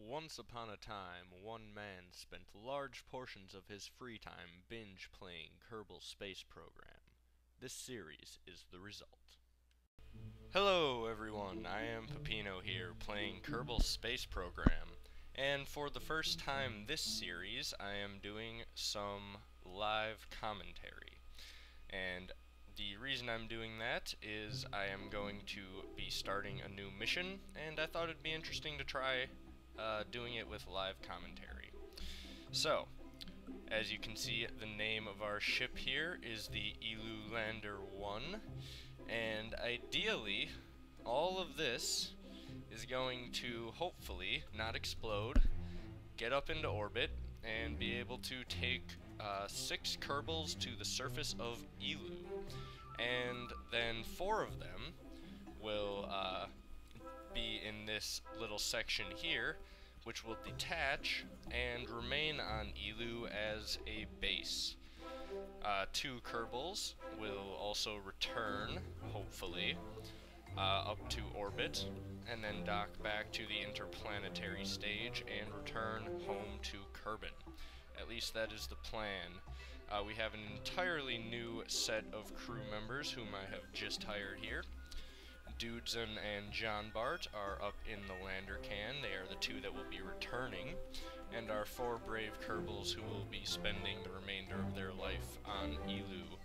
Once upon a time, one man spent large portions of his free time binge playing Kerbal Space Program. This series is the result. Hello everyone, I am Pepino here playing Kerbal Space Program, and for the first time this series I am doing some live commentary. And the reason I'm doing that is I am going to be starting a new mission, and I thought it'd be interesting to try doing it with live commentary. So, as you can see, the name of our ship here is the Eeloo Lander 1, and ideally, all of this is going to hopefully not explode, get up into orbit, and be able to take 6 Kerbals to the surface of Eeloo. And then 4 of them will be in this little section here, which will detach and remain on Eeloo as a base. 2 Kerbals will also return, hopefully, up to orbit, and then dock back to the interplanetary stage and return home to Kerbin. At least that is the plan. We have an entirely new set of crew members whom I have just hired here. Dudesen and John Bart are up in the lander can. They are the 2 that will be returning. And our 4 brave Kerbals who will be spending the remainder of their life on Eeloo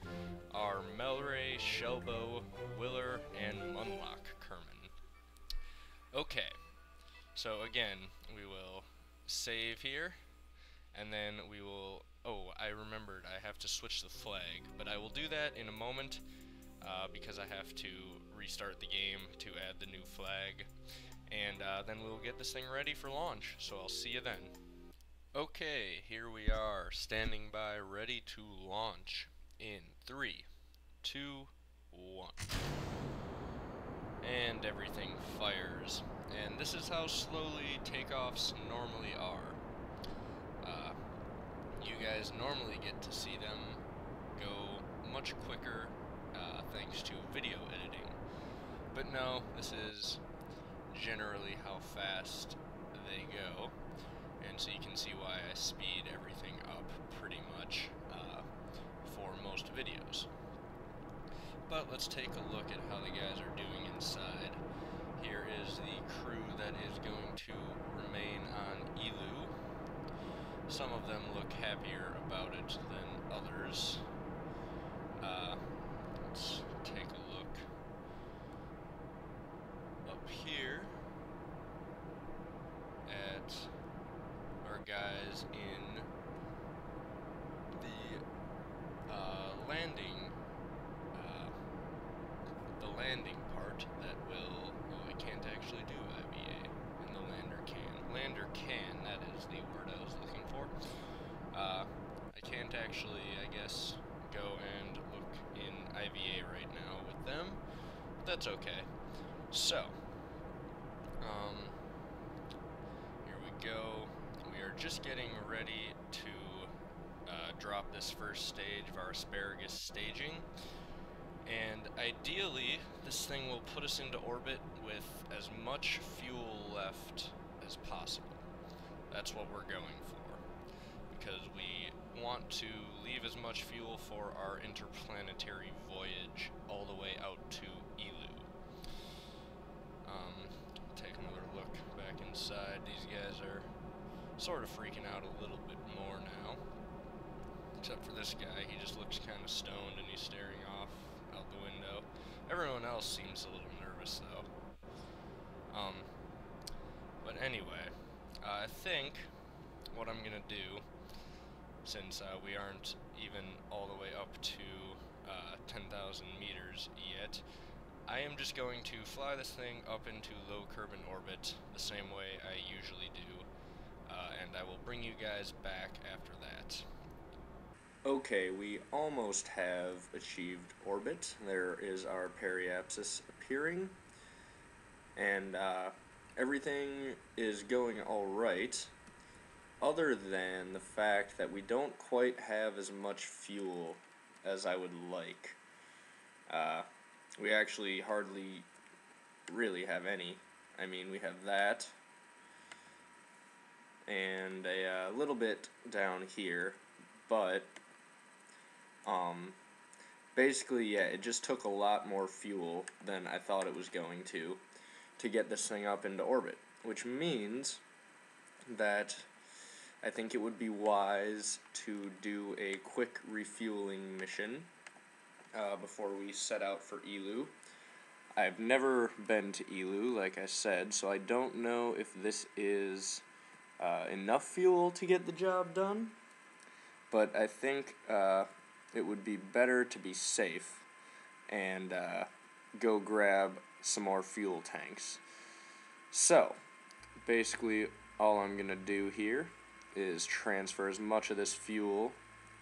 are Melray, Shelbo, Willer, and Munlock Kerman. Okay, so again, we will save here, and then we will... Oh, I remembered, I have to switch the flag, but I will do that in a moment. Because I have to restart the game to add the new flag, and then we'll get this thing ready for launch, so I'll see you then. Okay, here we are, standing by, ready to launch in 3, 2, 1. And everything fires, and this is how slowly takeoffs normally are. You guys normally get to see them go much quicker thanks to video editing. But no, this is generally how fast they go, and so you can see why I speed everything up pretty much for most videos. But let's take a look at how the guys are doing inside. Here is the crew that is going to remain on Eeloo. Some of them look happier about it than others. Let's take a look up here at our guys in the landing part that will... Oh, I can't actually do IVA in the lander can. Lander can, that is the word I was looking for. I can't actually, I guess, go and look in IVA right now with them, but that's okay. So, here we go. We are just getting ready to drop this first stage of our asparagus staging, and ideally this thing will put us into orbit with as much fuel left as possible. That's what we're going for, because we want to leave as much fuel for our interplanetary voyage all the way out to Eeloo. Take another look back inside. These guys are sort of freaking out a little bit more now. Except for this guy, he just looks kind of stoned and he's staring off out the window. Everyone else seems a little nervous though. But anyway, I think what I'm gonna do, since we aren't even all the way up to 10,000 meters yet, I am just going to fly this thing up into low Kerbin orbit the same way I usually do, and I will bring you guys back after that. Okay, we almost have achieved orbit. There is our periapsis appearing, and everything is going alright, other than the fact that we don't quite have as much fuel as I would like. We actually hardly really have any. I mean, we have that, and a little bit down here, but basically, yeah, it just took a lot more fuel than I thought it was going to get this thing up into orbit, which means that I think it would be wise to do a quick refueling mission before we set out for Eeloo. I've never been to Eeloo, like I said, so I don't know if this is enough fuel to get the job done, but I think it would be better to be safe and go grab some more fuel tanks. So, basically, all I'm going to do here is transfer as much of this fuel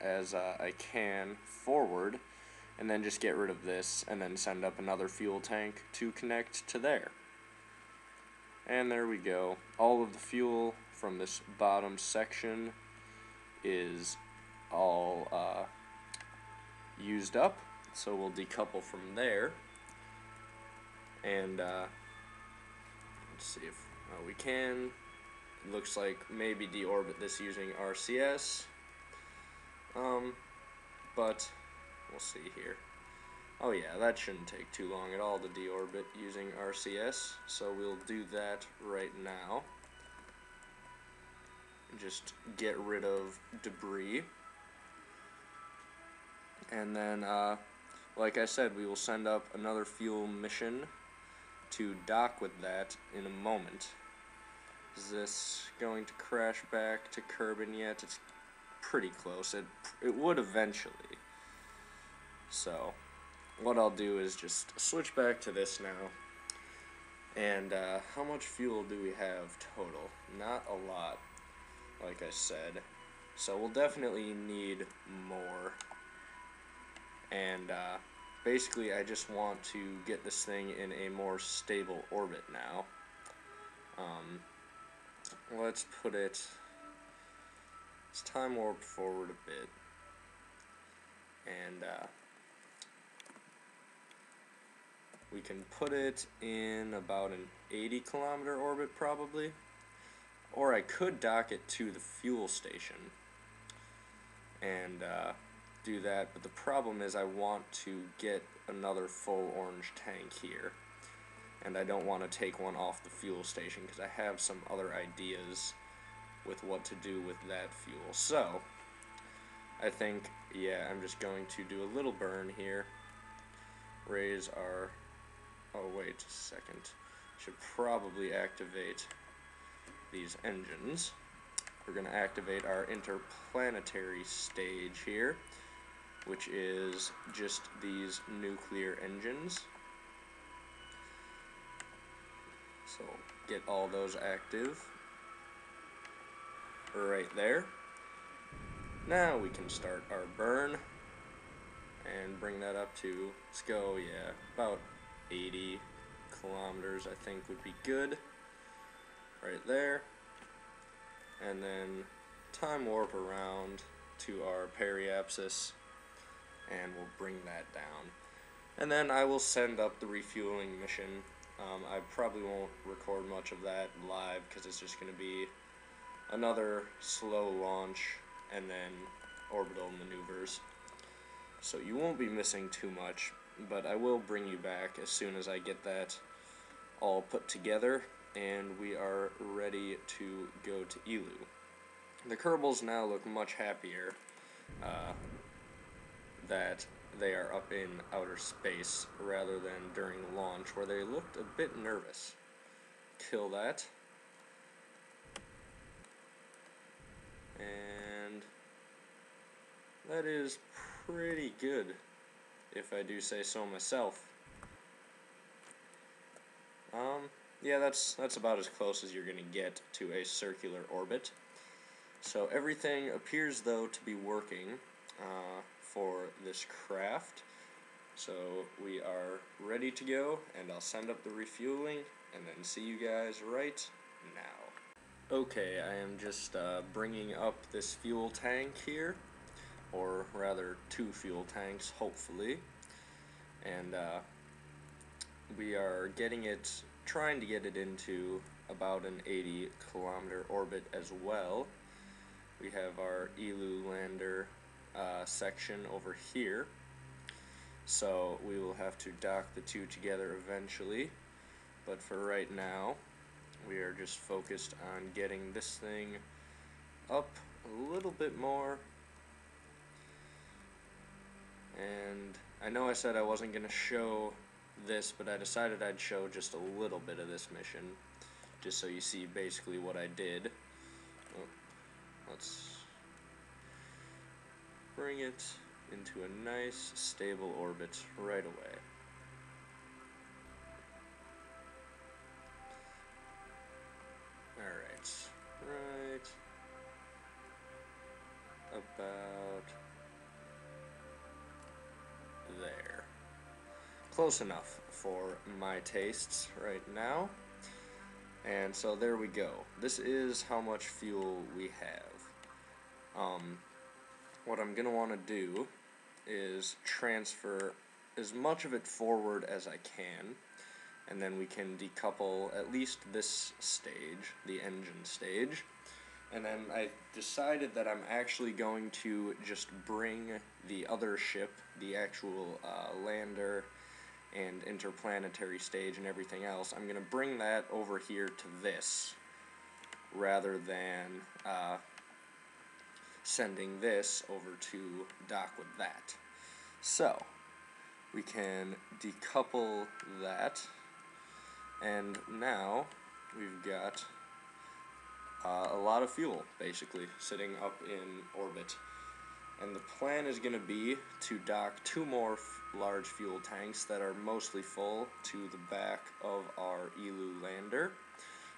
as I can forward, and then just get rid of this, and then send up another fuel tank to connect to there. And there we go. All of the fuel from this bottom section is all used up, so we'll decouple from there, and let's see if we can. It looks like maybe deorbit this using RCS, but we'll see here. Oh yeah, that shouldn't take too long at all to deorbit using RCS, so we'll do that right now. Just get rid of debris. And then, like I said, we will send up another fuel mission to dock with that in a moment. Is this going to crash back to Kerbin yet? It's pretty close. It would eventually. So, what I'll do is just switch back to this now. And how much fuel do we have total? Not a lot, like I said. So we'll definitely need more. And basically I just want to get this thing in a more stable orbit now. Let's put it, let's time warp forward a bit, and we can put it in about an 80-kilometer orbit probably, or I could dock it to the fuel station and do that, but the problem is I want to get another full orange tank here, and I don't want to take one off the fuel station because I have some other ideas with what to do with that fuel. So I think, yeah, I'm just going to do a little burn here, raise our, oh wait a second, should probably activate these engines. We're going to activate our interplanetary stage here, which is just these nuclear engines. So get all those active right there. Now we can start our burn and bring that up to, let's go, yeah, about 80 kilometers I think would be good. Right there. And then time warp around to our periapsis, and we'll bring that down. And then I will send up the refueling mission. I probably won't record much of that live because it's just going to be another slow launch and then orbital maneuvers. So you won't be missing too much, but I will bring you back as soon as I get that all put together and we are ready to go to Eeloo. The Kerbals now look much happier that they are up in outer space rather than during launch where they looked a bit nervous. Kill that. And that is pretty good, if I do say so myself. Yeah, that's about as close as you're going to get to a circular orbit. So everything appears, though, to be working for this craft. So we are ready to go, and I'll send up the refueling, and then see you guys right now. Okay, I am just bringing up this fuel tank here, or rather 2 fuel tanks, hopefully. And we are trying to get it into about an 80-kilometer orbit as well. We have our Eeloo lander section over here, so we will have to dock the two together eventually, but for right now we are just focused on getting this thing up a little bit more. And I know I said I wasn't going to show this, but I decided I'd show just a little bit of this mission, just so you see basically what I did. Oh, let's bring it into a nice stable orbit right away. Alright, right about there. Close enough for my tastes right now. And so there we go. This is how much fuel we have. What I'm going to want to do is transfer as much of it forward as I can, and then we can decouple at least this stage, the engine stage. And then I decided that I'm actually going to just bring the other ship, the actual lander and interplanetary stage and everything else, I'm going to bring that over here to this, rather than sending this over to dock with that. So we can decouple that, and now we've got a lot of fuel basically sitting up in orbit. And the plan is going to be to dock two more large fuel tanks that are mostly full to the back of our Eeloo lander.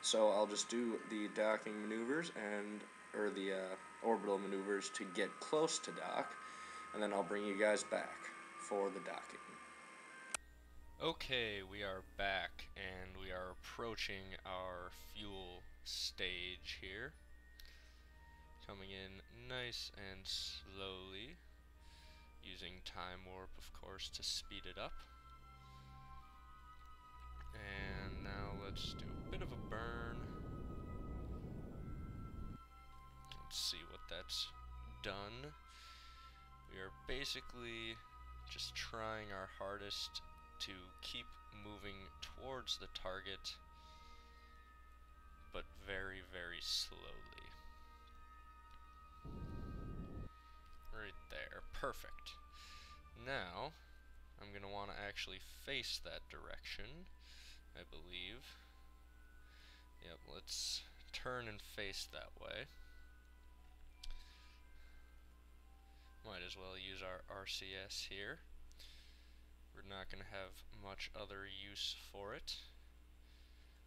So I'll just do the docking maneuvers or the orbital maneuvers to get close to dock, and then I'll bring you guys back for the docking. Okay, we are back, and we are approaching our fuel stage here. Coming in nice and slowly, using time warp, of course, to speed it up. And now let's do a bit of a burn. Let's see what that's done. We are basically just trying our hardest to keep moving towards the target, but very, very slowly. Right there. Perfect. Now, I'm going to want to actually face that direction, I believe. Yep, let's turn and face that way. Might as well use our RCS here. We're not going to have much other use for it.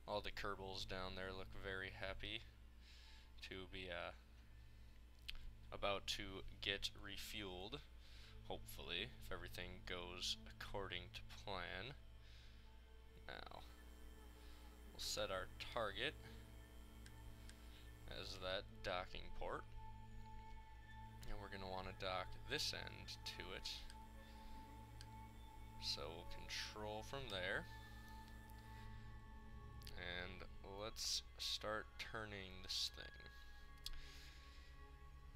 All the Kerbals down there look very happy to be about to get refueled, hopefully, if everything goes according to plan. Now, we'll set our target as that docking port, and we're going to want to dock this end to it. So we'll control from there, and let's start turning this thing.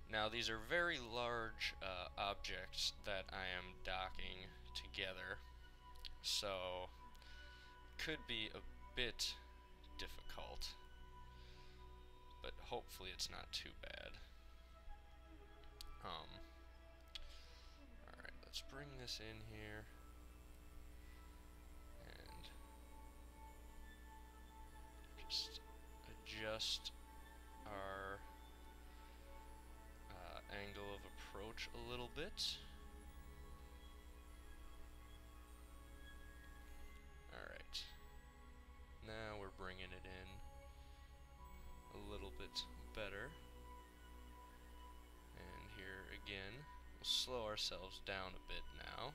Now these are very large objects that I am docking together, so could be a bit difficult, but hopefully it's not too bad. Alright, let's bring this in here and just adjust our angle of approach a little bit. Alright, now we're bringing it in a little bit better. And here again, we'll slow ourselves down a bit now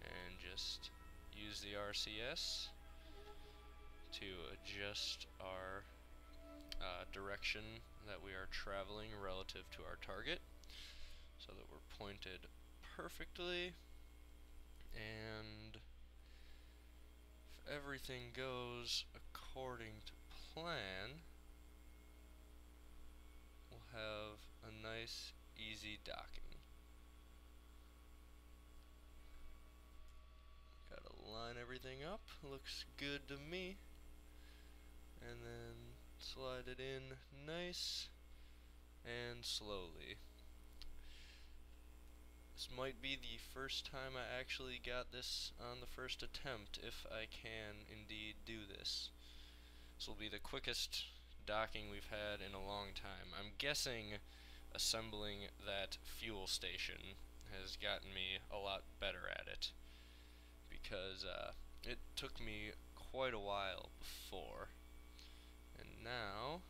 and just use the RCS to adjust our direction that we are traveling relative to our target, so that we're pointed perfectly. And if everything goes according to plan, we'll have a nice, easy docking. Gotta line everything up, looks good to me. And then slide it in nice and slowly. This might be the first time I actually got this on the first attempt, if I can indeed do this. This will be the quickest docking we've had in a long time. I'm guessing assembling that fuel station has gotten me a lot better at it, because it took me quite a while before. And now,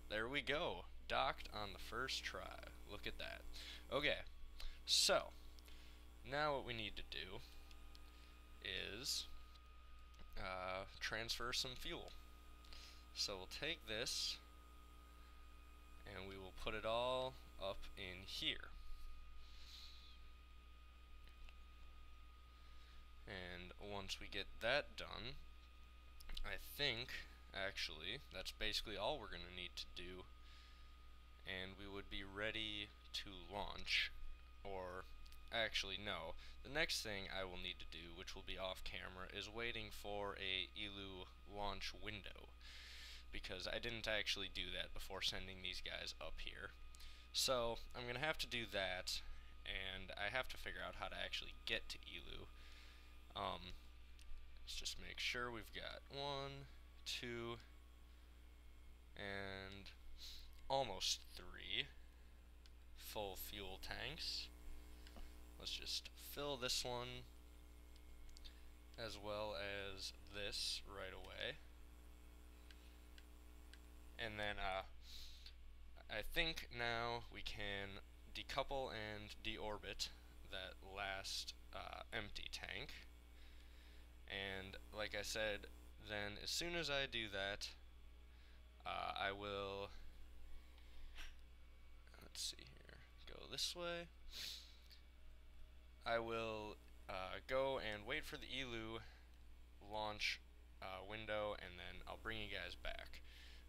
there we go, docked on the first try. Look at that. Okay, so now what we need to do is transfer some fuel. So we'll take this and we will put it all up in here. And once we get that done, I think actually that's basically all we're going to need to do, and we would be ready to launch. Or actually no, the next thing I will need to do, which will be off camera, is waiting for a Eeloo launch window, because I didn't actually do that before sending these guys up here. So I'm going to have to do that, and I have to figure out how to actually get to Eeloo. Let's just make sure we've got 1, 2, and almost 3 full fuel tanks. Let's just fill this one as well as this right away. And then I think now we can decouple and deorbit that last empty tank. And like I said, then as soon as I do that, I will, let's see here, go this way. I will go and wait for the Eeloo launch window, and then I'll bring you guys back.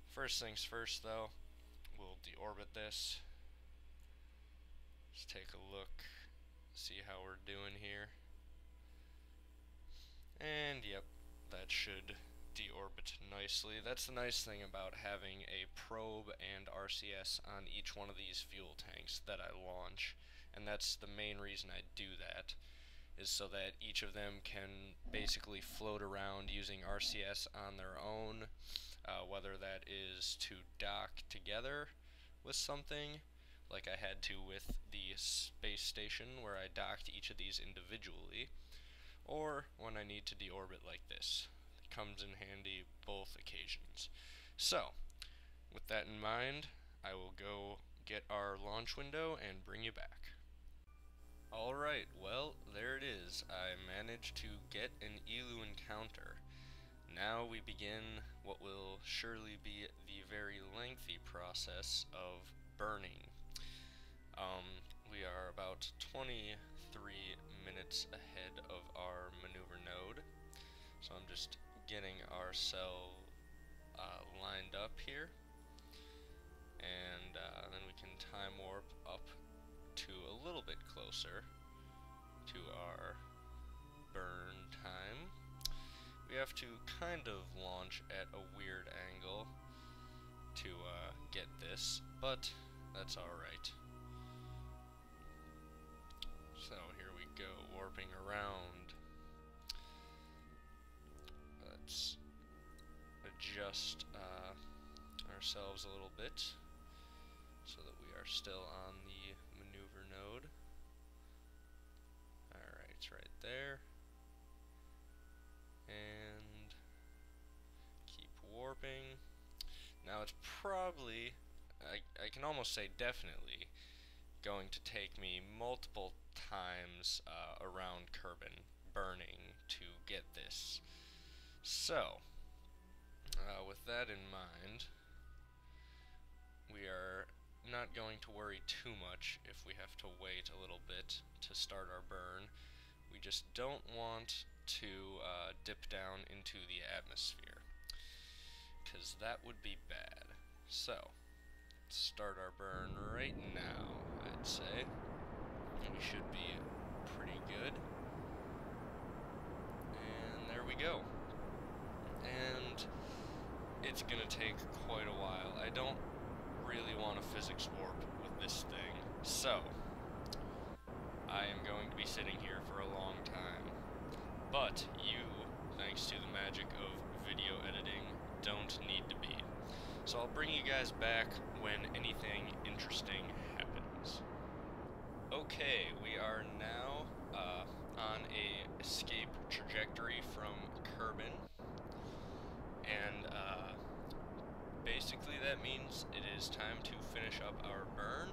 First things first though, we'll deorbit this. Just take a look, see how we're doing here. And yep, that should deorbit nicely. That's the nice thing about having a probe and RCS on each one of these fuel tanks that I launch, and that's the main reason I do that, is so that each of them can basically float around using RCS on their own, whether that is to dock together with something, like I had to with the space station where I docked each of these individually, or when I need to deorbit like this. It comes in handy both occasions. So, with that in mind, I will go get our launch window and bring you back. Alright, well, there it is. I managed to get an Eeloo encounter. Now we begin what will surely be the very lengthy process of burning. We are about 23 minutes ahead of our maneuver node, so I'm just getting our cell lined up here, and then we can time warp up to a little bit closer to our burn time. We have to kind of launch at a weird angle to get this, but that's alright. So here we go, warping around. Let's adjust ourselves a little bit so that we are still on the maneuver node. Alright, it's right there. And keep warping. Now it's probably, I can almost say definitely, going to take me multiple times around Kerbin burning to get this. So, with that in mind, we are not going to worry too much if we have to wait a little bit to start our burn. We just don't want to dip down into the atmosphere. because that would be bad. So, let's start our burn right now, I'd say. We should be pretty good. And there we go. And it's gonna take quite a while. I don't really want a physics warp with this thing, so I am going to be sitting here for a long time. But you, thanks to the magic of video editing, don't need to be. So I'll bring you guys back when anything interesting happens. Okay, we are now on a escape trajectory from Kerbin, and basically that means it is time to finish up our burn,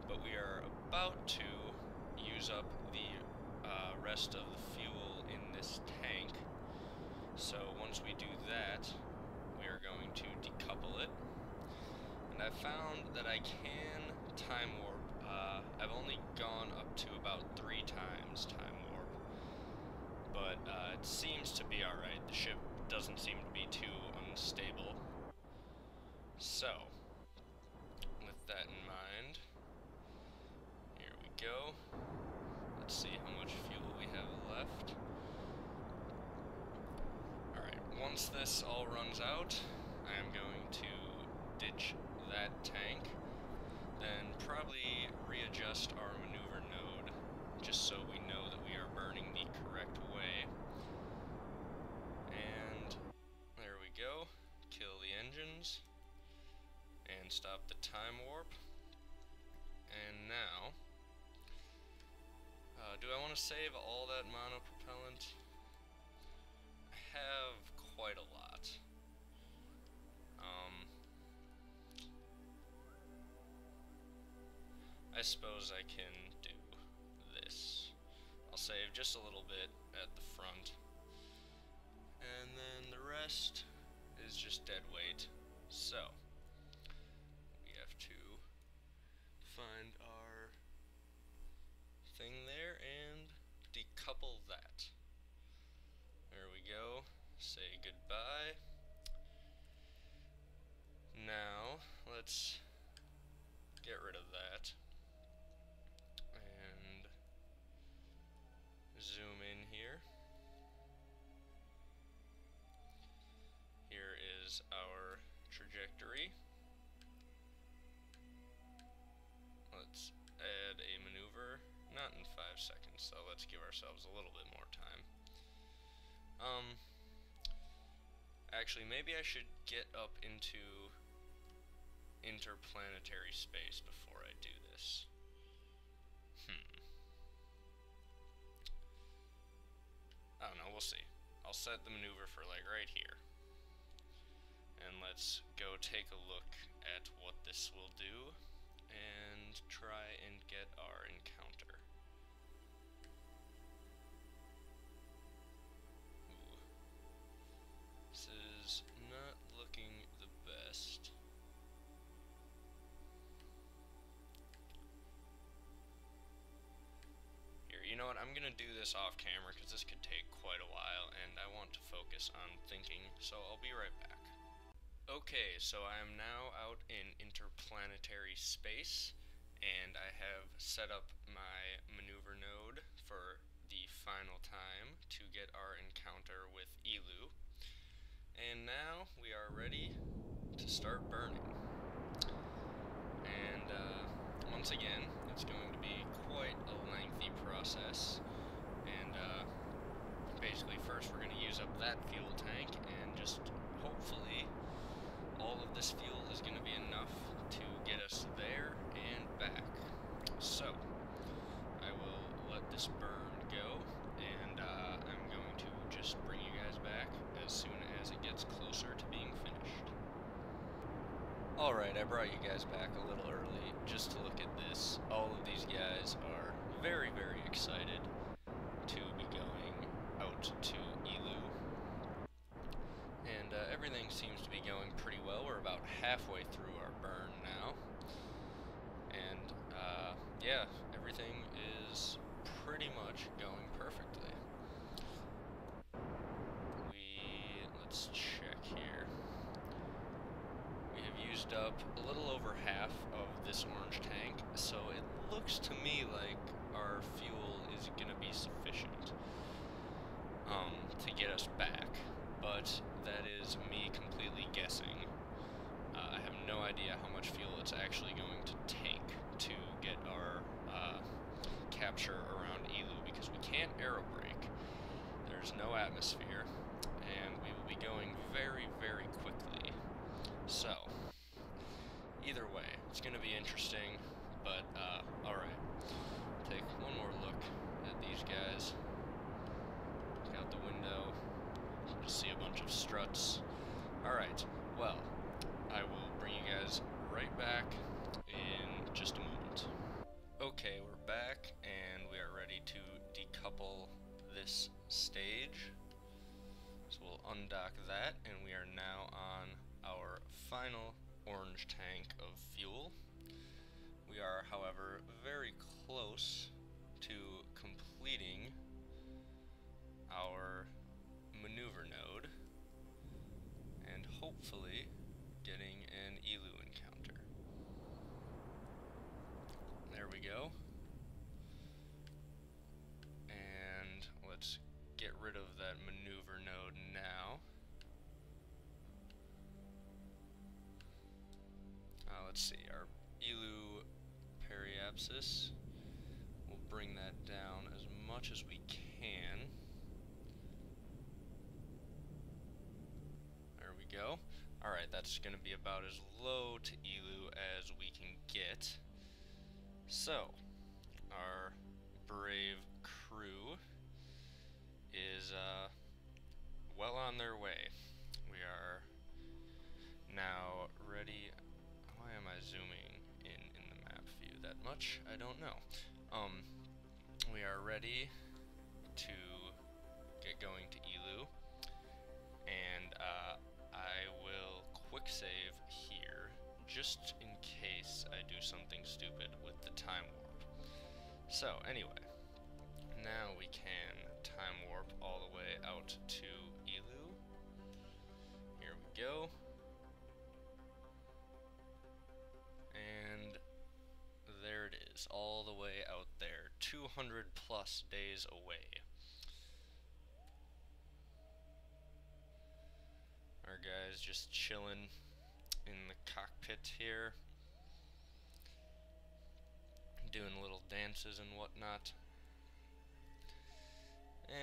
but we are about to use up the rest of the fuel in this tank. So once we do that, we are going to decouple it. And I found that I can time warp. I've only gone up to about 3 times time warp, but it seems to be alright. The ship doesn't seem to be too unstable. So, with that in mind, here we go. Let's see how much fuel we have left. Alright, once this all runs out, I am going to ditch that tank, then probably readjust our maneuver node, just so we know that we are burning the correct way. And there we go. Kill the engines, and stop the time warp. And now, do I want to save all that monopropellant? I have quite a lot. I suppose I can do this. I'll save just a little bit at the front, and then the rest is just dead weight. So, we have to find our thing there and decouple that. There we go. Say goodbye. Now, let's get rid of that and zoom in here. Here is our trajectory. Let's add a maneuver, not in 5 seconds, so let's give ourselves a little bit more time. Actually, maybe I should get up into interplanetary space before I do this. I don't know, we'll see. I'll set the maneuver for like right here. And let's go take a look at what this will do and try and get our encounter. Ooh. This is not looking the best. Here, you know what, I'm gonna do this off camera because this could take quite a while and I want to focus on thinking, so I'll be right back. Okay, so I am now out in interplanetary space, and I have set up my maneuver node for the final time to get our encounter with Eeloo. And now we are ready to start burning. And once again, it's going to be quite a lengthy process. And basically first we're going to use up that fuel tank, and just hopefully all of this fuel is going to be enough to get us there and back. So, I will let this burn go, and I'm going to just bring you guys back as soon as it gets closer to being finished. Alright, I brought you guys back a little early just to look at this. All of these guys are very, very excited to be going out to Eeloo. And everything seems to be going pretty well. We're about halfway through our burn now. And yeah, everything is pretty much going perfectly. Let's check here. we've used up a little over half of this orange tank, so it looks to me like our fuel is going to be sufficient to get us back, but that is me completely guessing. I have no idea how much fuel it's actually going to take to get our capture around Eeloo, because we can't aerobrake. There's no atmosphere, and we will be going very, very quickly. So, either way, it's going to be interesting, but alright. Take one more look at these guys. Look out the window. You can just see a bunch of struts. Alright, well, I will bring you guys right back in just a moment. Okay, we're back, and we are ready to decouple this stage. So we'll undock that, and we are now on our final orange tank of fuel. We are, however, very close to completing our maneuver node and hopefully getting an Eeloo encounter. There we go. And let's get rid of that maneuver node now. Let's see, our Eeloo periapsis. We'll bring that down as much as we can. There we go. Alright, that's going to be about as low to Eeloo as we can get. So, our brave crew is well on their way. We are now ready. Why am I zooming in the map view that much? I don't know. We are ready to get going to Eeloo, and I will quick save here just in case I do something stupid with the time warp. So anyway, now we can time warp all the way out to Eeloo. Here we go. And there it is, all the way out there, 200 plus days away. Our guys just chilling in the cockpit here, doing little dances and whatnot.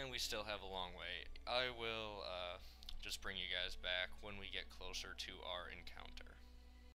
And we still have a long way. I will just bring you guys back when we get closer to our encounter.